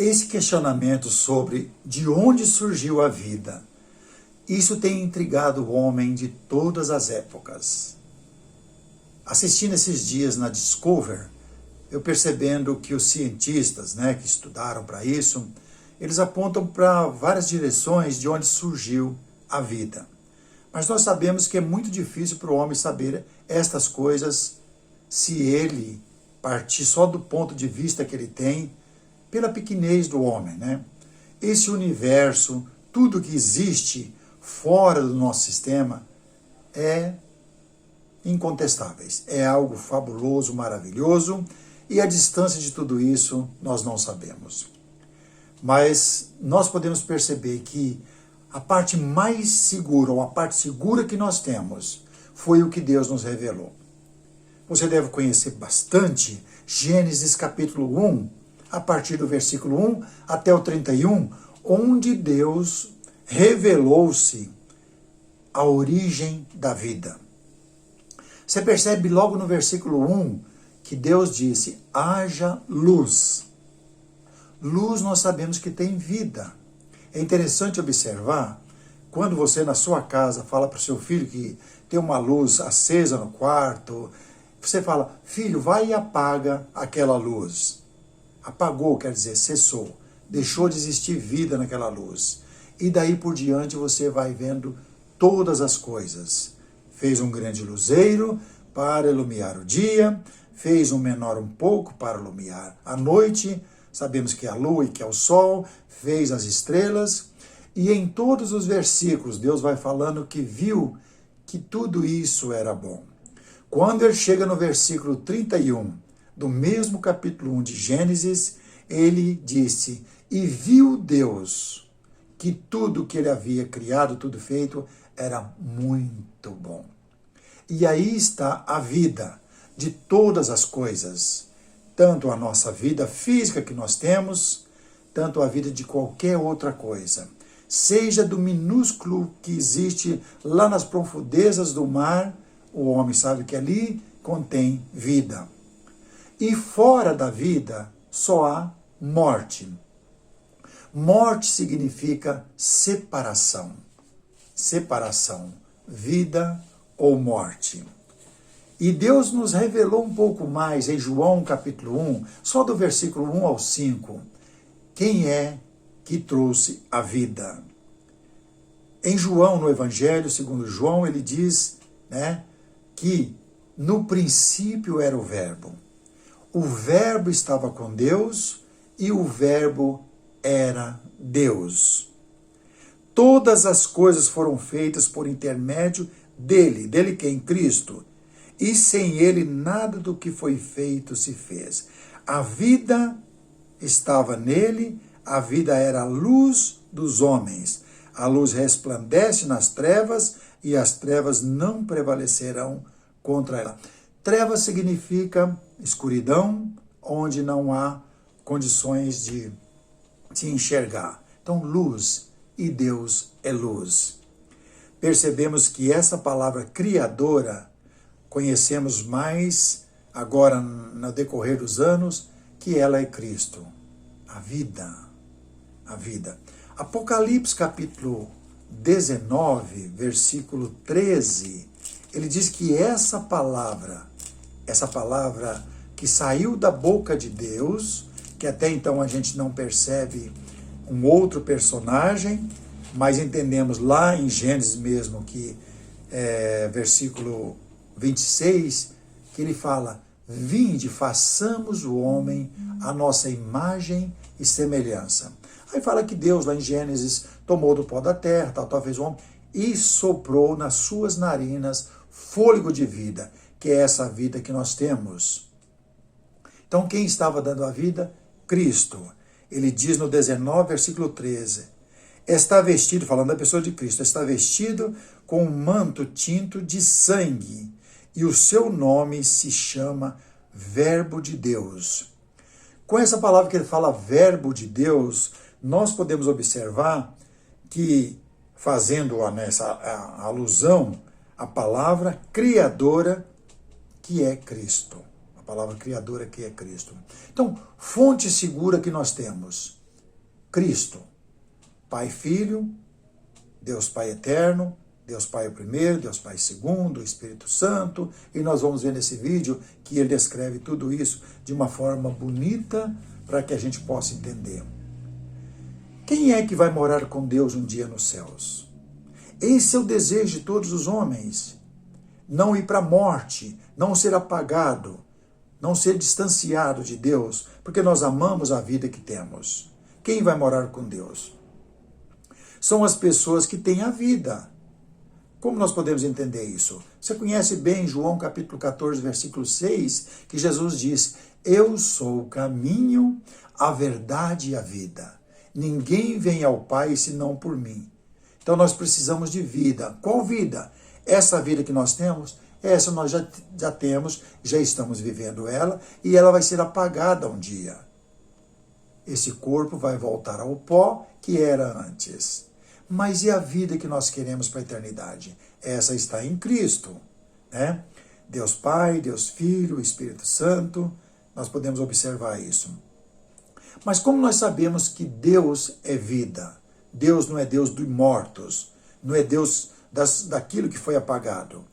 Esse questionamento sobre de onde surgiu a vida, isso tem intrigado o homem de todas as épocas. Assistindo esses dias na Discovery, eu percebendo que os cientistas, que estudaram para isso, eles apontam para várias direções de onde surgiu a vida. Mas nós sabemos que é muito difícil para o homem saber estas coisas se ele partir só do ponto de vista que ele tem, pela pequenez do homem, Esse universo, tudo que existe fora do nosso sistema é incontestáveis. É algo fabuloso, maravilhoso, e a distância de tudo isso nós não sabemos. Mas nós podemos perceber que a parte mais segura, ou a parte segura que nós temos, foi o que Deus nos revelou. Você deve conhecer bastante Gênesis capítulo 1, a partir do versículo 1 até o 31, onde Deus revelou-se a origem da vida. Você percebe logo no versículo 1 que Deus disse, haja luz. Luz nós sabemos que tem vida. É interessante observar, quando você na sua casa fala para o seu filho que tem uma luz acesa no quarto, você fala, filho, vai e apaga aquela luz. Apagou, quer dizer, cessou. Deixou de existir vida naquela luz. E daí por diante você vai vendo todas as coisas. Fez um grande luzeiro para iluminar o dia, fez um menor um pouco para iluminar a noite, sabemos que é a lua e que é o sol, fez as estrelas, e em todos os versículos Deus vai falando que viu que tudo isso era bom. Quando ele chega no versículo 31, do mesmo capítulo 1 de Gênesis, ele disse, e viu Deus que tudo que ele havia criado, tudo feito, era muito bom. E aí está a vida de todas as coisas, tanto a nossa vida física que nós temos, tanto a vida de qualquer outra coisa. Seja do minúsculo que existe lá nas profundezas do mar, o homem sabe que ali contém vida. E fora da vida só há morte. Morte significa separação. Separação, vida ou morte. E Deus nos revelou um pouco mais em João capítulo 1, só do versículo 1 ao 5, quem é que trouxe a vida. Em João, no Evangelho, segundo João, ele diz que no princípio era o Verbo. O Verbo estava com Deus e o Verbo era Deus. Todas as coisas foram feitas por intermédio dele. Dele quem? Cristo. E sem ele nada do que foi feito se fez. A vida estava nele, a vida era a luz dos homens. A luz resplandece nas trevas e as trevas não prevalecerão contra ela. Trevas significa escuridão, onde não há condições de se enxergar. Então, luz, e Deus é luz. Percebemos que essa palavra criadora, conhecemos mais agora no decorrer dos anos, que ela é Cristo. A vida. A vida. Apocalipse capítulo 19, versículo 13, ele diz que essa palavra que saiu da boca de Deus, que até então a gente não percebe um outro personagem, mas entendemos lá em Gênesis mesmo, que versículo 26, que ele fala, vinde, façamos o homem a nossa imagem e semelhança. Aí fala que Deus, lá em Gênesis, tomou do pó da terra, tal, fez o homem, e soprou nas suas narinas fôlego de vida, que é essa vida que nós temos. Então, quem estava dando a vida? Cristo. Ele diz no 19, versículo 13, está vestido, falando da pessoa de Cristo, está vestido com um manto tinto de sangue, e o seu nome se chama Verbo de Deus. Com essa palavra que ele fala, Verbo de Deus, nós podemos observar que, fazendo essa alusão à palavra criadora que é Cristo. A palavra criadora que é Cristo. Então, fonte segura que nós temos. Cristo, Pai e Filho, Deus Pai eterno, Deus Pai o primeiro, Deus Pai segundo, Espírito Santo, e nós vamos ver nesse vídeo que ele descreve tudo isso de uma forma bonita para que a gente possa entender. Quem é que vai morar com Deus um dia nos céus? Esse é o desejo de todos os homens. Não ir para a morte, não ser apagado, não ser distanciado de Deus, porque nós amamos a vida que temos. Quem vai morar com Deus? São as pessoas que têm a vida. Como nós podemos entender isso? Você conhece bem João capítulo 14, versículo 6, que Jesus diz: eu sou o caminho, a verdade e a vida. Ninguém vem ao Pai senão por mim. Então nós precisamos de vida. Qual vida? Essa vida que nós temos, essa nós já temos, já estamos vivendo ela, e ela vai ser apagada um dia. Esse corpo vai voltar ao pó que era antes. Mas e a vida que nós queremos para a eternidade? Essa está em Cristo, né? Deus Pai, Deus Filho, Espírito Santo, nós podemos observar isso. Mas como nós sabemos que Deus é vida? Deus não é Deus dos mortos, não é Deus daquilo que foi apagado.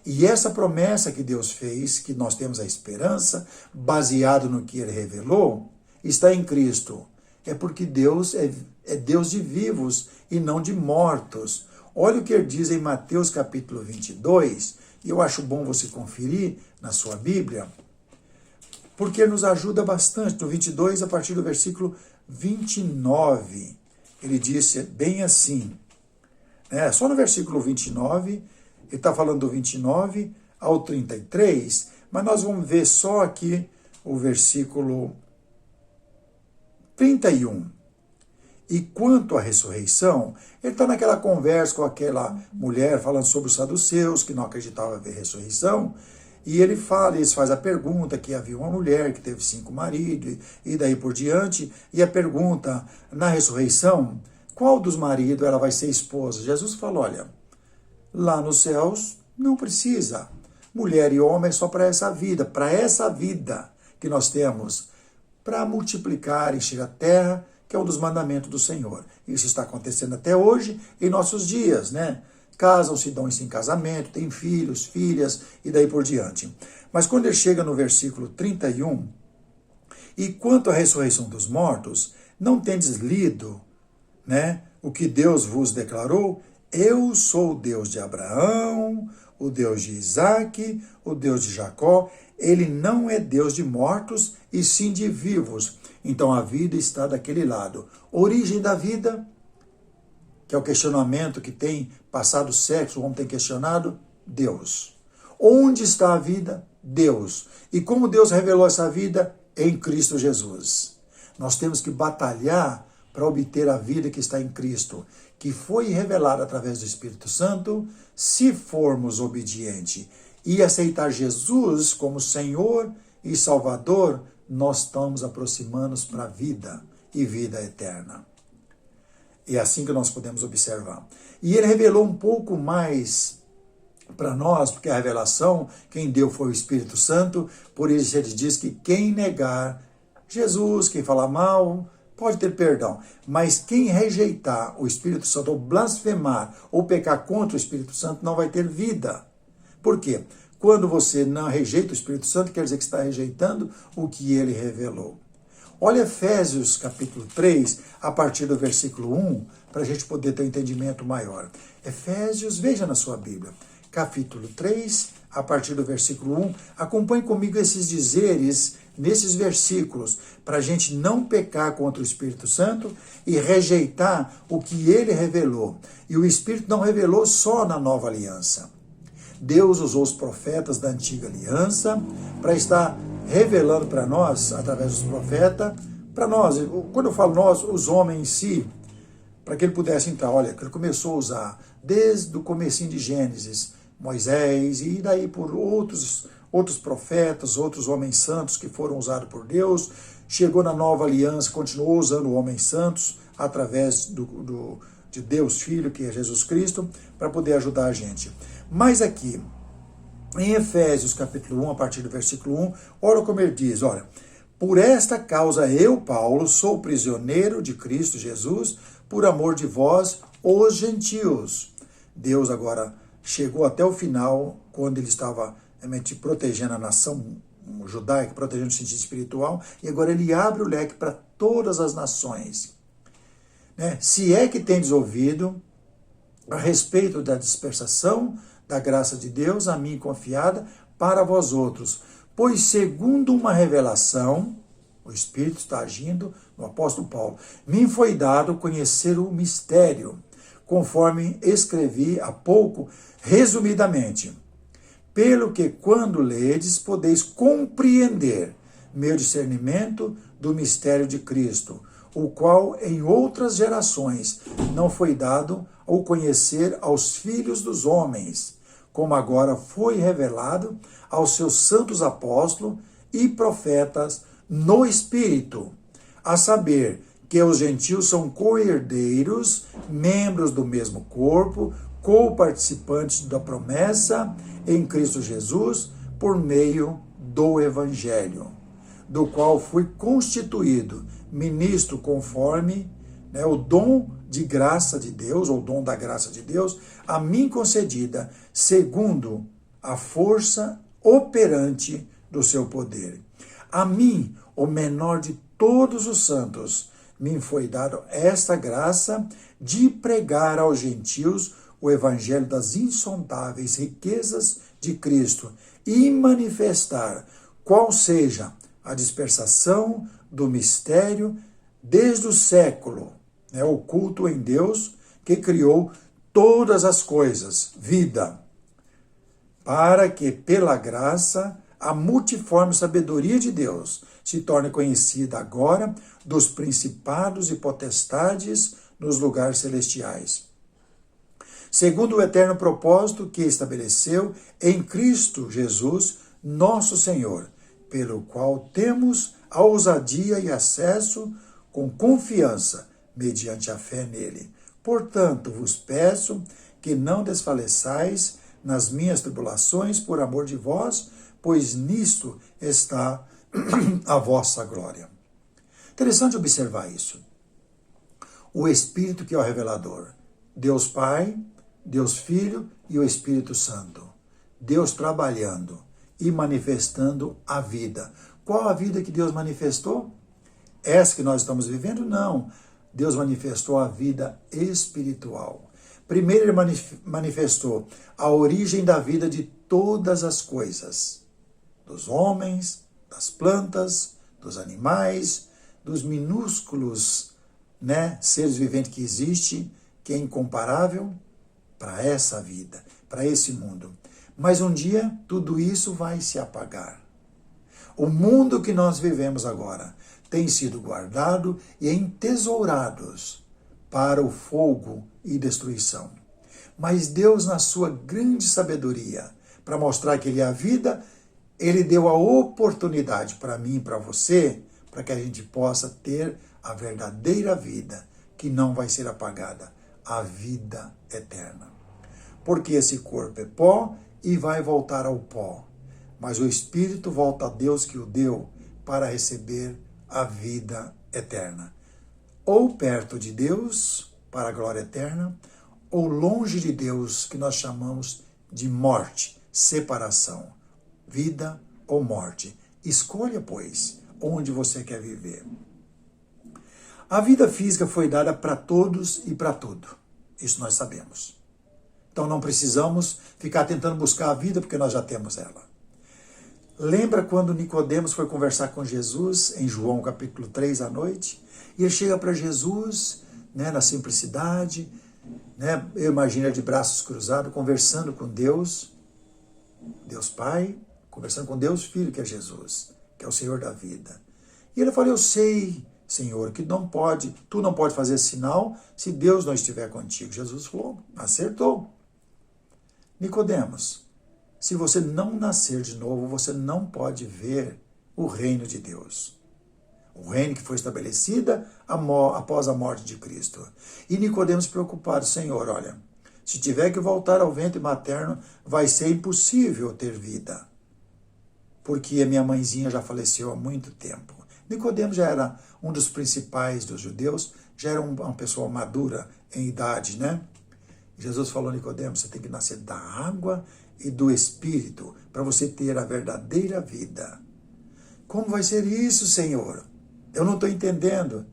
E essa promessa que Deus fez, que nós temos a esperança, baseado no que Ele revelou, está em Cristo. É porque Deus é Deus de vivos e não de mortos. Olha o que ele diz em Mateus capítulo 22, e eu acho bom você conferir na sua Bíblia, porque ele nos ajuda bastante. No 22, a partir do versículo 29, ele disse bem assim, só no versículo 29, ele está falando do 29 ao 33, mas nós vamos ver só aqui o versículo 31. E quanto à ressurreição, ele está naquela conversa com aquela mulher falando sobre os saduceus, que não acreditavam haver ressurreição, e ele faz a pergunta que havia uma mulher que teve 5 maridos, e daí por diante, e a pergunta, na ressurreição, qual dos maridos ela vai ser esposa? Jesus falou, olha, lá nos céus não precisa, mulher e homem é só para essa vida que nós temos, para multiplicar, encher a terra, que é um dos mandamentos do Senhor. Isso está acontecendo até hoje, em nossos dias, né? Casam-se, dão-se em casamento, têm filhos, filhas, e daí por diante. Mas quando ele chega no versículo 31, e quanto à ressurreição dos mortos, não tendes lido, né, o que Deus vos declarou? Eu sou o Deus de Abraão, o Deus de Isaque, o Deus de Jacó. Ele não é Deus de mortos, e sim de vivos. Então a vida está daquele lado. Origem da vida, que é o questionamento que tem passado séculos, o homem tem questionado, Deus. Onde está a vida? Deus. E como Deus revelou essa vida? Em Cristo Jesus. Nós temos que batalhar para obter a vida que está em Cristo, que foi revelada através do Espírito Santo, se formos obedientes e aceitar Jesus como Senhor e Salvador, nós estamos aproximando-nos para a vida e vida eterna. É assim que nós podemos observar. E ele revelou um pouco mais para nós, porque a revelação, quem deu foi o Espírito Santo, por isso ele diz que quem negar Jesus, quem falar mal, pode ter perdão. Mas quem rejeitar o Espírito Santo, ou blasfemar, ou pecar contra o Espírito Santo, não vai ter vida. Por quê? Quando você não rejeita o Espírito Santo, quer dizer que está rejeitando o que ele revelou. Olha Efésios capítulo 3, a partir do versículo 1, para a gente poder ter um entendimento maior. Efésios, veja na sua Bíblia, capítulo 3, a partir do versículo 1. Acompanhe comigo esses dizeres nesses versículos, para a gente não pecar contra o Espírito Santo e rejeitar o que ele revelou. E o Espírito não revelou só na nova aliança. Deus usou os profetas da antiga aliança para estar revelando para nós, através dos profetas, para nós, quando eu falo nós, os homens em si, para que ele pudesse entrar. Olha, que ele começou a usar desde o comecinho de Gênesis, Moisés, e daí por outros profetas, outros homens santos que foram usados por Deus, chegou na nova aliança, continuou usando homens santos, através de Deus Filho, que é Jesus Cristo, para poder ajudar a gente. Mas aqui, em Efésios capítulo 1, a partir do versículo 1, olha como ele diz, olha, Por esta causa eu, Paulo, sou prisioneiro de Cristo Jesus, por amor de vós, os gentios. Deus agora chegou até o final, quando ele estava realmente protegendo a nação judaica, protegendo o sentido espiritual, e agora ele abre o leque para todas as nações. Se é que tendes ouvido a respeito da dispersação da graça de Deus, a mim confiada, para vós outros. Pois segundo uma revelação, o Espírito está agindo no apóstolo Paulo, me foi dado conhecer o mistério, conforme escrevi há pouco, resumidamente. Pelo que quando ledes, podeis compreender meu discernimento do mistério de Cristo, o qual em outras gerações não foi dado ao conhecer aos filhos dos homens, como agora foi revelado aos seus santos apóstolos e profetas no Espírito, a saber que os gentios são co-herdeiros, membros do mesmo corpo, co-participantes da promessa em Cristo Jesus, por meio do Evangelho, do qual fui constituído ministro conforme o dom de graça de Deus, ou dom da graça de Deus, a mim concedida, segundo a força operante do seu poder. A mim, o menor de todos os santos, me foi dado esta graça de pregar aos gentios o evangelho das insondáveis riquezas de Cristo e manifestar qual seja a dispersação do mistério desde o século, oculto em Deus, que criou todas as coisas, vida, para que pela graça a multiforme sabedoria de Deus se torne conhecida agora dos principados e potestades nos lugares celestiais, segundo o eterno propósito que estabeleceu em Cristo Jesus, nosso Senhor, pelo qual temos a ousadia e acesso com confiança, mediante a fé nele. Portanto, vos peço que não desfaleçais nas minhas tribulações por amor de vós, pois nisto está a vossa glória. Interessante observar isso. O Espírito que é o revelador. Deus Pai, Deus Filho e o Espírito Santo. Deus trabalhando e manifestando a vida. Qual a vida que Deus manifestou? Essa que nós estamos vivendo? Não. Deus manifestou a vida espiritual. Primeiro ele manifestou a origem da vida de todas as coisas. Dos homens, das plantas, dos animais, dos minúsculos seres viventes que existem, que é incomparável para essa vida, para esse mundo. Mas um dia tudo isso vai se apagar. O mundo que nós vivemos agora tem sido guardado e entesourados para o fogo e destruição. Mas Deus, na sua grande sabedoria, para mostrar que Ele é a vida, Ele deu a oportunidade para mim e para você, para que a gente possa ter a verdadeira vida, que não vai ser apagada, a vida eterna. Porque esse corpo é pó e vai voltar ao pó, mas o Espírito volta a Deus que o deu para receber a vida eterna. Ou perto de Deus, para a glória eterna, ou longe de Deus, que nós chamamos de morte, separação, vida ou morte. Escolha, pois, onde você quer viver. A vida física foi dada para todos e para tudo. Isso nós sabemos. Então não precisamos ficar tentando buscar a vida, porque nós já temos ela. Lembra quando Nicodemos foi conversar com Jesus, em João capítulo 3 à noite? E ele chega para Jesus, na simplicidade, eu imagino ele de braços cruzados, conversando com Deus, Deus Pai, conversando com Deus Filho, que é Jesus, que é o Senhor da vida. E ele falou: eu sei, Senhor, que tu não pode fazer sinal se Deus não estiver contigo. Jesus falou: acertou. Nicodemos, se você não nascer de novo, você não pode ver o reino de Deus. O reino que foi estabelecida após a morte de Cristo. E Nicodemos preocupado: Senhor, olha, se tiver que voltar ao ventre materno, vai ser impossível ter vida. Porque a minha mãezinha já faleceu há muito tempo. Nicodemos já era um dos principais dos judeus, já era uma pessoa madura em idade, né? Jesus falou a Nicodemos, você tem que nascer da água e do Espírito para você ter a verdadeira vida. Como vai ser isso, Senhor? Eu não estou entendendo.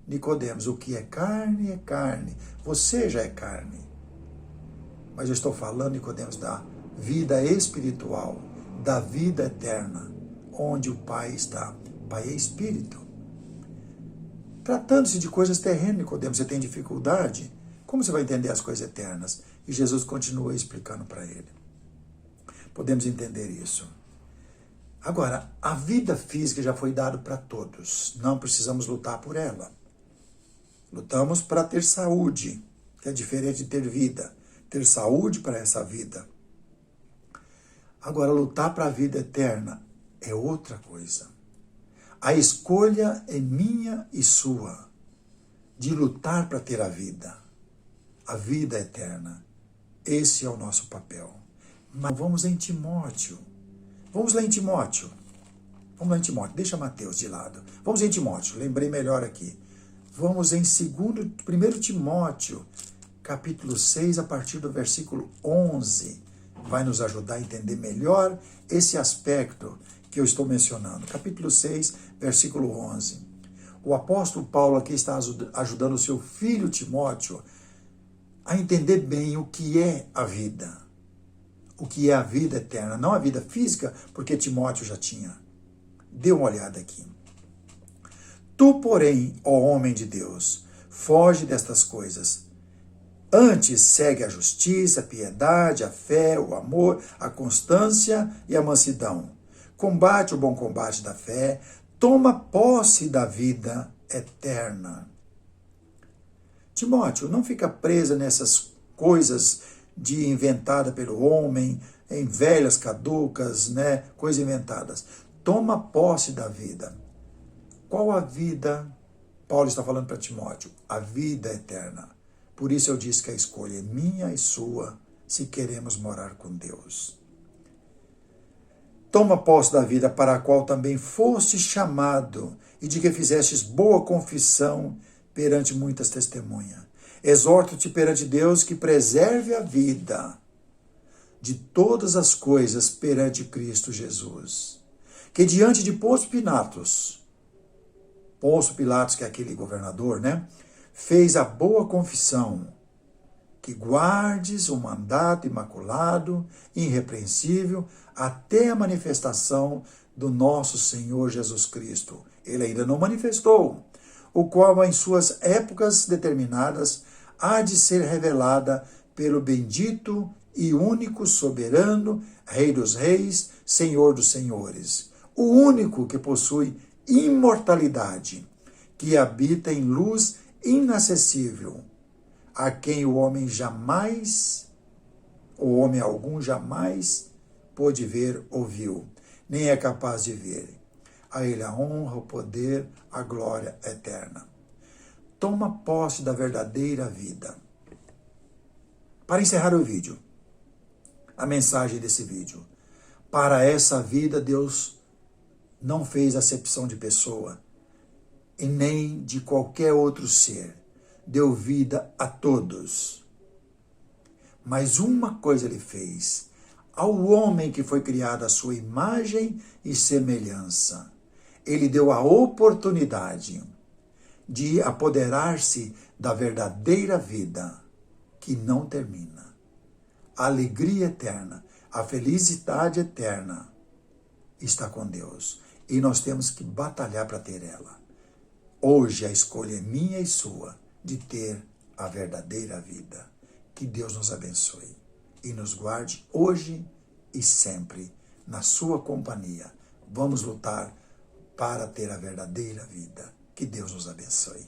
Nicodemos, o que é carne, você já é carne. Mas eu estou falando, Nicodemos, da vida espiritual, da vida eterna, onde o Pai está. O Pai é Espírito. Tratando-se de coisas terrenas, Nicodemos, você tem dificuldade? Como você vai entender as coisas eternas? E Jesus continua explicando para ele. Podemos entender isso. Agora, a vida física já foi dada para todos. Não precisamos lutar por ela. Lutamos para ter saúde, que é diferente de ter vida. Ter saúde para essa vida. Agora, lutar para a vida eterna é outra coisa. A escolha é minha e sua, de lutar para ter a vida eterna. Esse é o nosso papel. Mas vamos em Timóteo. Vamos lá em Timóteo. Deixa Mateus de lado. Vamos em Timóteo, lembrei melhor aqui. Vamos em 1 Timóteo, capítulo 6, a partir do versículo 11. Vai nos ajudar a entender melhor esse aspecto que eu estou mencionando. Capítulo 6, versículo 11. O apóstolo Paulo aqui está ajudando o seu filho Timóteo a entender bem o que é a vida. O que é a vida eterna. Não a vida física, porque Timóteo já tinha. Dê uma olhada aqui. Tu, porém, ó homem de Deus, foge destas coisas. Antes segue a justiça, a piedade, a fé, o amor, a constância e a mansidão. Combate o bom combate da fé, toma posse da vida eterna. Timóteo, não fica presa nessas coisas inventada pelo homem, em velhas caducas, né, coisas inventadas. Toma posse da vida. Qual a vida? Paulo está falando para Timóteo, a vida eterna. Por isso eu disse que a escolha é minha e sua, se queremos morar com Deus. Toma posse da vida para a qual também foste chamado, e de que fizestes boa confissão perante muitas testemunhas. Exorto-te perante Deus que preserve a vida de todas as coisas perante Cristo Jesus. Que diante de Pôncio Pilatos, que é aquele governador, né? Fez a boa confissão, que guardes o mandato imaculado, irrepreensível, até a manifestação do nosso Senhor Jesus Cristo. Ele ainda não manifestou, o qual em suas épocas determinadas há de ser revelada pelo bendito e único soberano, Rei dos reis, Senhor dos senhores, o único que possui imortalidade, que habita em luz inacessível, a quem o homem algum jamais pôde ver ou viu, nem é capaz de ver. A ele a honra, o poder, a glória eterna. Toma posse da verdadeira vida. Para encerrar o vídeo, a mensagem desse vídeo. Para essa vida, Deus não fez acepção de pessoa e nem de qualquer outro ser. Deu vida a todos. Mas uma coisa ele fez. Ao homem que foi criado à sua imagem e semelhança, ele deu a oportunidade de apoderar-se da verdadeira vida que não termina. A alegria eterna, a felicidade eterna está com Deus. E nós temos que batalhar para ter ela. Hoje a escolha é minha e sua de ter a verdadeira vida. Que Deus nos abençoe e nos guarde hoje e sempre na sua companhia. Vamos lutar para ter a verdadeira vida. Que Deus nos abençoe.